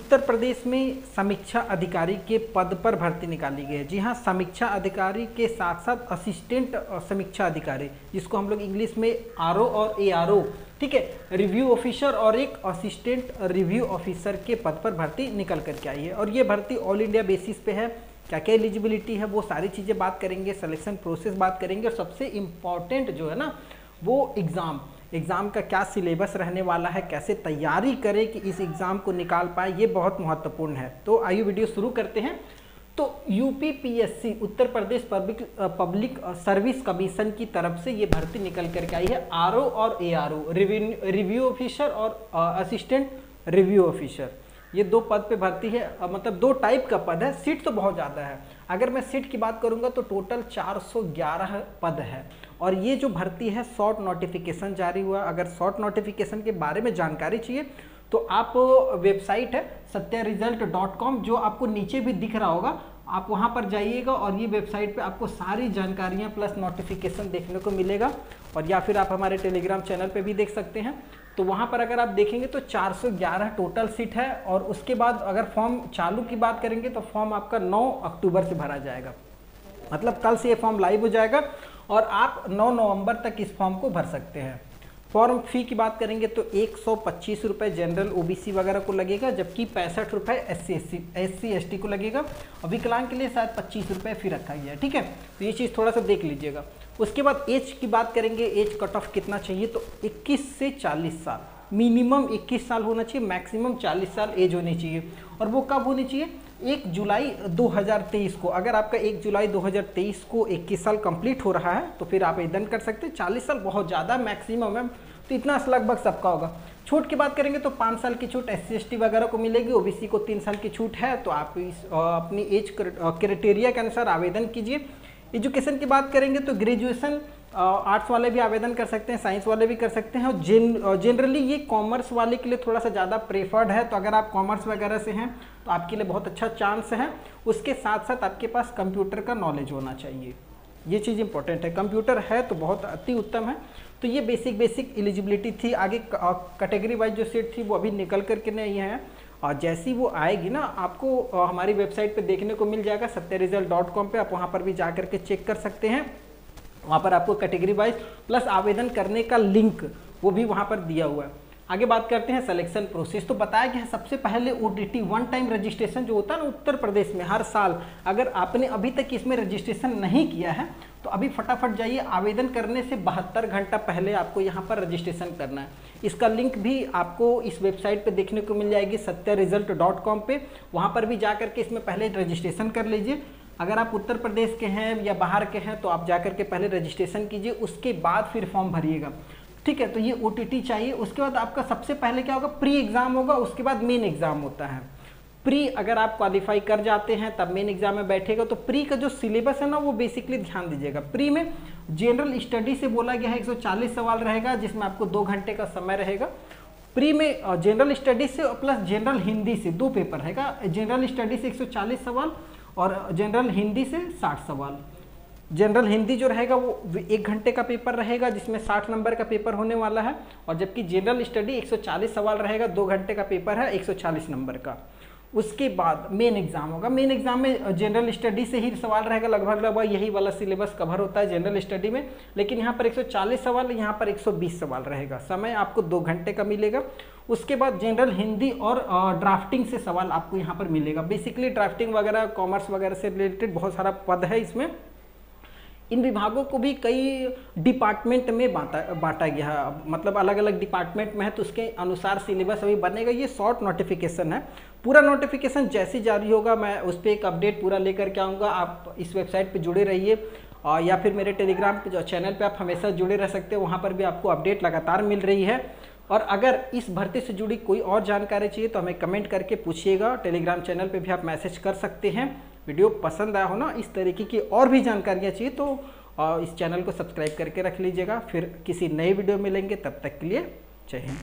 उत्तर प्रदेश में समीक्षा अधिकारी के पद पर भर्ती निकाली गई है। जी हाँ, समीक्षा अधिकारी के साथ साथ असिस्टेंट समीक्षा अधिकारी, जिसको हम लोग इंग्लिश में आरओ और एआरओ, ठीक है, रिव्यू ऑफिसर और एक असिस्टेंट रिव्यू ऑफिसर के पद पर भर्ती निकल करके आई है। और ये भर्ती ऑल इंडिया बेसिस पे है। क्या क्या एलिजिबिलिटी है वो सारी चीज़ें बात करेंगे, सिलेक्शन प्रोसेस बात करेंगे, और सबसे इम्पॉर्टेंट जो है ना वो एग्ज़ाम का क्या सिलेबस रहने वाला है, कैसे तैयारी करें कि इस एग्ज़ाम को निकाल पाए, ये बहुत महत्वपूर्ण है। तो आइए वीडियो शुरू करते हैं। तो UPPSC Uttar Pradesh public service commission की तरफ से ये भर्ती निकल करके आई है, आरओ और एआरओ, रिव्यू ऑफिसर और असिस्टेंट रिव्यू ऑफिसर। ये दो पद पे भर्ती है, मतलब दो टाइप का पद है। सीट तो बहुत ज़्यादा है। अगर मैं सीट की बात करूंगा तो टोटल 411 पद है। और ये जो भर्ती है शॉर्ट नोटिफिकेशन जारी हुआ। अगर शॉर्ट नोटिफिकेशन के बारे में जानकारी चाहिए तो आप वेबसाइट है satyaresult.com, जो आपको नीचे भी दिख रहा होगा, आप वहाँ पर जाइएगा और ये वेबसाइट पे आपको सारी जानकारियाँ प्लस नोटिफिकेशन देखने को मिलेगा। और या फिर आप हमारे टेलीग्राम चैनल पे भी देख सकते हैं। तो वहाँ पर अगर आप देखेंगे तो 411 टोटल सीट है। और उसके बाद अगर फॉर्म चालू की बात करेंगे तो फॉर्म आपका 9 अक्टूबर से भरा जाएगा, मतलब कल से ये फॉर्म लाइव हो जाएगा और आप 9 नवंबर तक इस फॉर्म को भर सकते हैं। फॉर्म फी की बात करेंगे तो 125 रुपये जनरल ओबीसी वगैरह को लगेगा, जबकि 65 रुपये एससी एसटी को लगेगा। और विकलांग के लिए शायद 25 रुपये फी रखा गया है, ठीक है। तो ये चीज़ थोड़ा सा देख लीजिएगा। उसके बाद एज की बात करेंगे, एज कट ऑफ कितना चाहिए तो 21 से 40 साल, मिनिमम 21 साल होना चाहिए, मैक्सिमम 40 साल एज होनी चाहिए। और वो कब होनी चाहिए? 1 जुलाई 2023 को। अगर आपका 1 जुलाई 2023 को 21 साल कंप्लीट हो रहा है तो फिर आप आवेदन कर सकते हैं। 40 साल बहुत ज़्यादा मैक्सिमम है, तो इतना लगभग सबका होगा। छूट की बात करेंगे तो 5 साल की छूट एससी एसटी वगैरह को मिलेगी, ओबीसी को 3 साल की छूट है। तो आप अपनी एज क्राइटेरिया के अनुसार आवेदन कीजिए। एजुकेशन की बात करेंगे तो ग्रेजुएशन आर्ट्स वाले भी आवेदन कर सकते हैं, साइंस वाले भी कर सकते हैं। और जनरली ये कॉमर्स वाले के लिए थोड़ा सा ज़्यादा प्रेफर्ड है। तो अगर आप कॉमर्स वगैरह से हैं तो आपके लिए बहुत अच्छा चांस है। उसके साथ साथ आपके पास कंप्यूटर का नॉलेज होना चाहिए, ये चीज़ इंपॉर्टेंट है। कंप्यूटर है तो बहुत अति उत्तम है। तो ये बेसिक एलिजिबिलिटी थी। आगे कैटेगरी वाइज जो सीट थी वो अभी निकल करके नहीं है, और जैसी वो आएगी ना आपको हमारी वेबसाइट पे देखने को मिल जाएगा satyaresult.com पे। आप वहाँ पर भी जा करके चेक कर सकते हैं। वहाँ पर आपको कैटेगरी वाइज प्लस आवेदन करने का लिंक वो भी वहाँ पर दिया हुआ है। आगे बात करते हैं सिलेक्शन प्रोसेस। तो बताया गया है सबसे पहले ओटीटी वन टाइम रजिस्ट्रेशन जो होता है ना उत्तर प्रदेश में हर साल, अगर आपने अभी तक इसमें रजिस्ट्रेशन नहीं किया है तो अभी फटाफट जाइए। आवेदन करने से 72 घंटा पहले आपको यहाँ पर रजिस्ट्रेशन करना है। इसका लिंक भी आपको इस वेबसाइट पे देखने को मिल जाएगी satyaresult.com पे। वहाँ पर भी जा करके इसमें पहले रजिस्ट्रेशन कर लीजिए। अगर आप उत्तर प्रदेश के हैं या बाहर के हैं तो आप जा करके पहले रजिस्ट्रेशन कीजिए, उसके बाद फिर फॉर्म भरिएगा, ठीक है। तो ये ओटीटी चाहिए। उसके बाद आपका सबसे पहले क्या होगा, प्री एग्ज़ाम होगा, उसके बाद मेन एग्ज़ाम होता है। प्री अगर आप क्वालिफाई कर जाते हैं तब मेन एग्जाम में बैठेगा। तो प्री का जो सिलेबस है ना वो बेसिकली ध्यान दीजिएगा। प्री में जनरल स्टडी से बोला गया है 140 सवाल रहेगा, जिसमें आपको 2 घंटे का समय रहेगा। प्री में जनरल स्टडी से प्लस जनरल हिंदी से 2 पेपर रहेगा। जनरल स्टडी से 140 सवाल और जनरल हिंदी से 60 सवाल। जनरल हिंदी जो रहेगा वो 1 घंटे का पेपर रहेगा, जिसमें 60 नंबर का पेपर होने वाला है। और जबकि जनरल स्टडी 140 सवाल रहेगा, 2 घंटे का पेपर है, 140 नंबर का। उसके बाद मेन एग्जाम होगा। मेन एग्जाम में जनरल स्टडी से ही सवाल रहेगा, लगभग यही वाला सिलेबस कवर होता है जनरल स्टडी में। लेकिन यहाँ पर 140 सवाल, यहाँ पर 120 सवाल रहेगा। समय आपको 2 घंटे का मिलेगा। उसके बाद जनरल हिंदी और ड्राफ्टिंग से सवाल आपको यहाँ पर मिलेगा। बेसिकली ड्राफ्टिंग वगैरह कॉमर्स वगैरह से रिलेटेड बहुत सारा पद है इसमें। इन विभागों को भी कई डिपार्टमेंट में बांटा गया है, मतलब अलग अलग डिपार्टमेंट में है, तो उसके अनुसार सिलेबस अभी बनेगा। ये शॉर्ट नोटिफिकेशन है। पूरा नोटिफिकेशन जैसे जारी होगा मैं उस पर एक अपडेट पूरा लेकर के आऊँगा। आप इस वेबसाइट पे जुड़े रहिए, या फिर मेरे टेलीग्राम पे जो चैनल पे आप हमेशा जुड़े रह सकते हैं, वहाँ पर भी आपको अपडेट लगातार मिल रही है। और अगर इस भर्ती से जुड़ी कोई और जानकारी चाहिए तो हमें कमेंट करके पूछिएगा। टेलीग्राम चैनल पे भी आप मैसेज कर सकते हैं। वीडियो पसंद आया हो ना, इस तरीके की और भी जानकारियाँ चाहिए तो इस चैनल को सब्सक्राइब करके रख लीजिएगा। फिर किसी नए वीडियो मिलेंगे, तब तक के लिए जय हिंद।